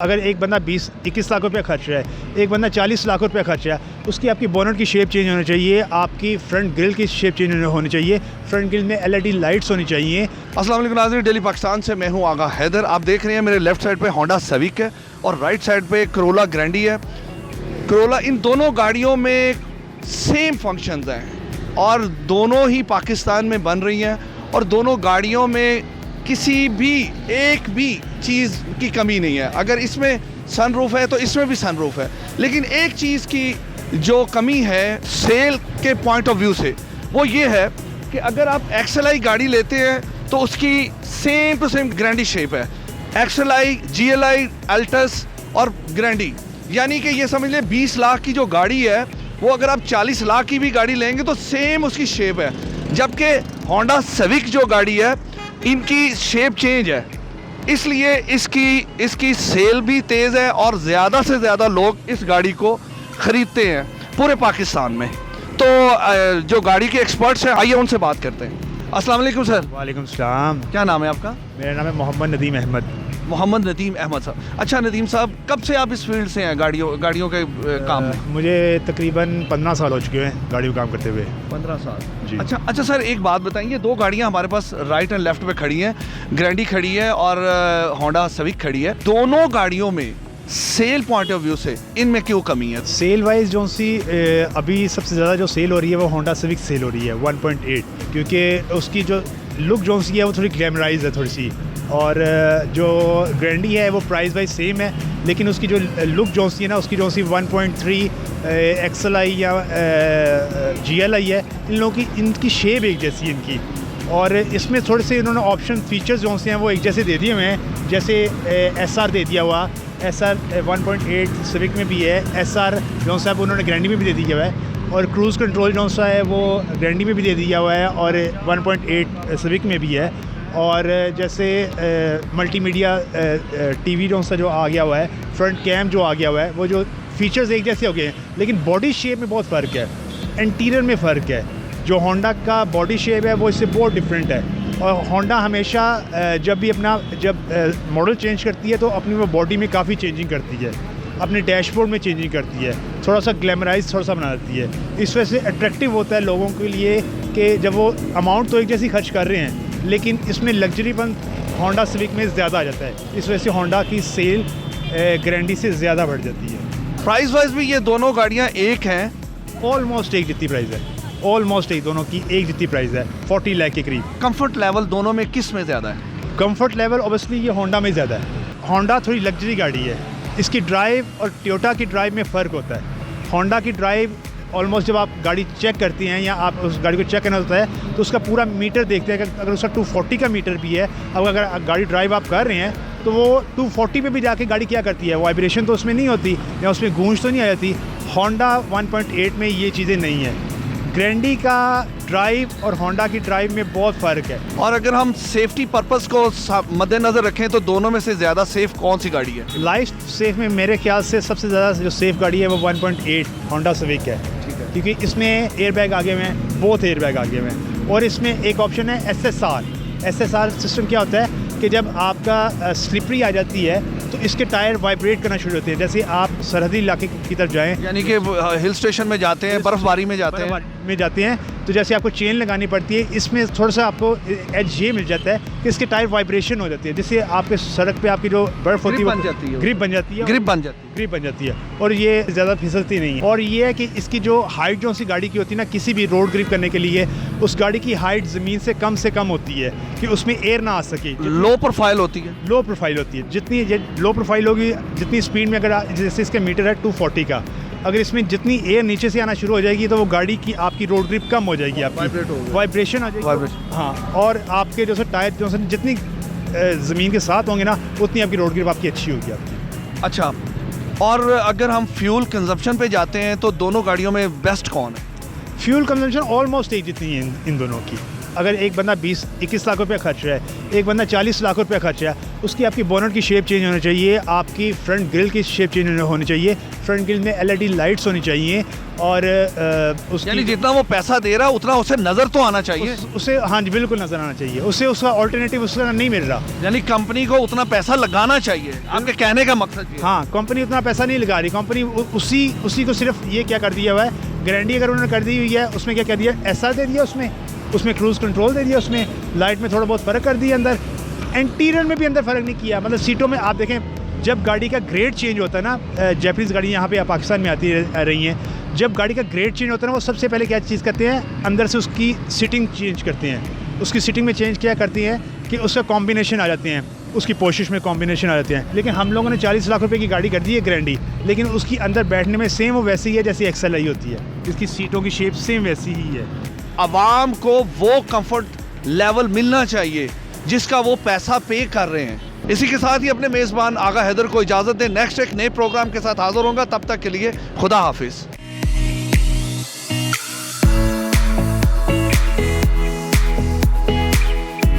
अगर एक बंदा 20-21 लाख रुपया खर्च रहा है, एक बंदा 40 लाख रुपया खर्च रहा है, उसकी आपकी बोनट की शेप चेंज होनी चाहिए, आपकी फ्रंट ग्रिल की शेप चेंज होनी चाहिए, फ्रंट ग्रिल में LED लाइट्स होनी चाहिए। अस्सलाम वालेकुम नाज़रीन, डेली पाकिस्तान से मैं हूं आगा हैदर। आप देख रहे हैं मेरे लेफ्ट साइड पे होंडा सिविक है और राइट साइड पे करोला ग्रैंडी है। करोला, इन दोनों गाड़ियों में सेम फंक्शंस हैं और दोनों ही पाकिस्तान में बन रही हैं और दोनों गाड़ियों में किसी भी एक भी चीज़ की कमी नहीं है। अगर इसमें सनरूफ है तो इसमें भी सनरूफ है, लेकिन एक चीज़ की जो कमी है सेल के पॉइंट ऑफ व्यू से वो ये है कि अगर आप XLI गाड़ी लेते हैं तो उसकी सेम टू सेम ग्रैंडी शेप है। XLI, GLI, अल्टस और ग्रैंडी, यानी कि ये समझ लें 20 लाख की जो गाड़ी है वो अगर आप 40 लाख की भी गाड़ी लेंगे तो सेम उसकी शेप है। जबकि होंडा सिविक जो गाड़ी है इनकी शेप चेंज है, इसलिए इसकी सेल भी तेज़ है और ज़्यादा से ज़्यादा लोग इस गाड़ी को ख़रीदते हैं पूरे पाकिस्तान में। तो जो गाड़ी के एक्सपर्ट्स हैं आइए उनसे बात करते हैं। अस्सलाम वालेकुम सर। वालेकुम सलाम। क्या नाम है आपका? मेरा नाम है मोहम्मद नदीम अहमद। मोहम्मद नदीम अहमद साहब। अच्छा नदीम साहब, कब से आप इस फील्ड से हैं गाड़ियों के काम में? मुझे तकरीबन 15 साल हो चुके हैं गाड़ी को काम करते हुए। 15 साल जी। अच्छा सर, एक बात बताइए, दो गाड़ियां हमारे पास राइट एंड लेफ्ट पे खड़ी हैं, ग्रैंडी खड़ी है और होंडा सिविक खड़ी है। दोनों गाड़ियों में सेल पॉइंट ऑफ व्यू से इनमें क्यों कमी है? सेल वाइज जो सी अभी सबसे ज़्यादा जो सेल हो रही है वो होंडा सिविक सेल हो रही है 1.8, क्योंकि उसकी जो लुक जो सी है वो थोड़ी ग्लैमराइज है थोड़ी सी, और जो ग्रैंडी है वो प्राइस वाइज सेम है, लेकिन उसकी जो लुक जो सी है ना उसकी जो सी 1.3 XLI या GLI है, इन लोगों की इनकी शेप एक जैसी है इनकी, और इसमें थोड़े से इन्होंने ऑप्शन फीचर्स जो से हैं वो एक जैसे दे दिए हुए हैं। जैसे SR दे दिया हुआ, SR 1.8 सिविक में भी है, SR जो सा उन्होंने ग्रैंडी में भी दे दिया हुआ है, और क्रूज़ कंट्रोल जो सा है वो ग्रैंडी में भी दे दिया हुआ है और 1.8 सिविक में भी है। और जैसे मल्टीमीडिया TV जो सा जो आ गया हुआ है, फ्रंट कैम जो आ गया हुआ है, वो जो फीचर्स एक जैसे हो गए हैं, लेकिन बॉडी शेप में बहुत फ़र्क है, इंटीरियर में फ़र्क है। जो होंडा का बॉडी शेप है वो इससे बहुत डिफरेंट है, और होंडा हमेशा जब भी मॉडल चेंज करती है तो अपनी वो बॉडी में काफ़ी चेंजिंग करती है, अपने डैशबोर्ड में चेंजिंग करती है, थोड़ा सा ग्लैमराइज थोड़ा सा बना देती है। इस वजह से अट्रैक्टिव होता है लोगों के लिए कि जब वो अमाउंट तो एक जैसी खर्च कर रहे हैं, लेकिन इसमें लग्जरीपन होंडा सिविक में ज़्यादा आ जाता है। इस वजह से होंडा की सेल ग्रैंडी से ज़्यादा बढ़ जाती है। प्राइस वाइज भी ये दोनों गाड़ियाँ एक हैं? ऑलमोस्ट एक जितनी प्राइस है, ऑलमोस्ट एक, दोनों की एक जितनी प्राइस है, 40 लाख के करीब। कंफर्ट लेवल दोनों में किस में ज़्यादा है? कंफर्ट लेवल ऑब्वियसली ये होंडा में ज़्यादा है। होंडा थोड़ी लग्जरी गाड़ी है, इसकी ड्राइव और टोयोटा की ड्राइव में फ़र्क होता है। होंडा की ड्राइव ऑलमोस्ट जब आप गाड़ी चेक करती हैं या आप उस गाड़ी को चेक करना होता है तो उसका पूरा मीटर देखते हैं कि अगर उसका 240 का मीटर भी है, अब अगर गाड़ी ड्राइव आप कर रहे हैं तो वो 240 पे भी जाके गाड़ी क्या करती है, वाइब्रेशन तो उसमें नहीं होती या उसमें गूंज तो नहीं आ जाती। होंडा 1.8 में ये चीज़ें नहीं है। ग्रैंडी का ड्राइव और होंडा की ड्राइव में बहुत फ़र्क है। और अगर हम सेफ्टी पर्पस को मद्देनज़र रखें तो दोनों में से ज़्यादा सेफ कौन सी गाड़ी है? लाइफ सेफ में मेरे ख्याल से सबसे ज़्यादा जो सेफ गाड़ी है वो 1.8 होंडा सिविक है, क्योंकि इसमें एयर बैग आगे में हैं, बहुत एयर बैग आगे में हैं, और इसमें एक ऑप्शन है SSR सिस्टम। क्या होता है कि जब आपका स्लिपरी आ जाती है तो इसके टायर वाइब्रेट करना शुरू होते हैं। जैसे आप सरहदी इलाके की तरफ जाएं, यानी कि हिल स्टेशन में जाते हैं, बर्फ़बारी में जाते हैं तो जैसे आपको चेन लगानी पड़ती है, इसमें थोड़ा सा आपको एज ये मिल जाता है कि इसके टायर वाइब्रेशन हो जाती है, जिससे आपके सड़क पे आपकी जो बर्फ़ होती है ग्रिप बन जाती है और ये ज़्यादा फिसलती नहीं है। और ये है कि इसकी जो हाइट जो सी गाड़ी की होती है ना, किसी भी रोड ग्रिप करने के लिए उस गाड़ी की हाइट ज़मीन से कम होती है कि उसमें एयर ना आ सके। लो प्रोफाइल होती है, जितनी लो प्रोफाइल होगी, जितनी स्पीड में, अगर जैसे इसका मीटर है 240 का, अगर इसमें जितनी एयर नीचे से आना शुरू हो जाएगी तो वो गाड़ी की आपकी रोड ग्रिप कम हो जाएगी, आपकी वाइब्रेशन आ जाएगी। हाँ, और आपके जो टायर जो जितनी ज़मीन के साथ होंगे ना उतनी आपकी रोड ग्रिप आपकी अच्छी होगी आपकी। अच्छा, और अगर हम फ्यूल कंजप्शन पे जाते हैं तो दोनों गाड़ियों में बेस्ट कौन है? फ्यूल कंजम्पशन ऑलमोस्ट एक जितनी है इन दोनों की, अगर एक बंदा 20-21 लाख रुपया खर्च रहा है, एक बंदा 40 लाख रुपया खर्च रहा है, उसकी आपकी बोनट की शेप चेंज होनी चाहिए, आपकी फ्रंट ग्रिल की शेप चेंज होनी चाहिए, फ्रंट ग्रिल में LED लाइट्स होनी चाहिए, और उसकी यानी जितना वो पैसा दे रहा है उतना उसे नजर तो आना चाहिए। उसे हाँ जी बिल्कुल नज़र आना चाहिए, उसे उसका ऑल्टरनेटिव उसका नहीं मिल रहा। यानी कंपनी को उतना पैसा लगाना चाहिए, आपके कहने का मकसद ये है। हाँ, कंपनी उतना पैसा नहीं लगा रही, कंपनी उसी को सिर्फ ये क्या कर दिया हुआ है, गारंटी अगर उन्होंने कर दी हुई है उसमें क्या कर दिया, ऐसा दे दिया, उसमें क्रूज़ कंट्रोल दे दिया, उसमें लाइट में थोड़ा बहुत फ़र्क कर दिया, अंदर इंटीरियर में भी अंदर फ़र्क नहीं किया। मतलब सीटों में आप देखें, जब गाड़ी का ग्रेड चेंज होता है ना, जैपनीज़ गाड़ी यहाँ पे पाकिस्तान में आती रही हैं, जब गाड़ी का ग्रेड चेंज होता है ना, वो सबसे पहले क्या चीज़ करते हैं, अंदर से उसकी सीटिंग चेंज करते हैं। उसकी सीटिंग में चेंज क्या करती हैं कि उसका कॉम्बिनेशन आ जाते हैं, उसकी पोशिश में कॉम्बिनेशन आ जाते हैं। लेकिन हम लोगों ने 40 लाख रुपए की गाड़ी कर दी है ग्रैंडी, लेकिन उसकी अंदर बैठने में सेम वो वैसी ही है जैसी XLI होती है, इसकी सीटों की शेप सेम वैसी ही है। आवाम को वो कंफर्ट लेवल मिलना चाहिए जिसका वो पैसा पे कर रहे हैं। इसी के साथ ही अपने मेज़बान आगा हैदर को इजाज़त दें। नेक्स्ट एक नए प्रोग्राम के साथ हाजिर होगा, तब तक के लिए खुदा हाफिज़।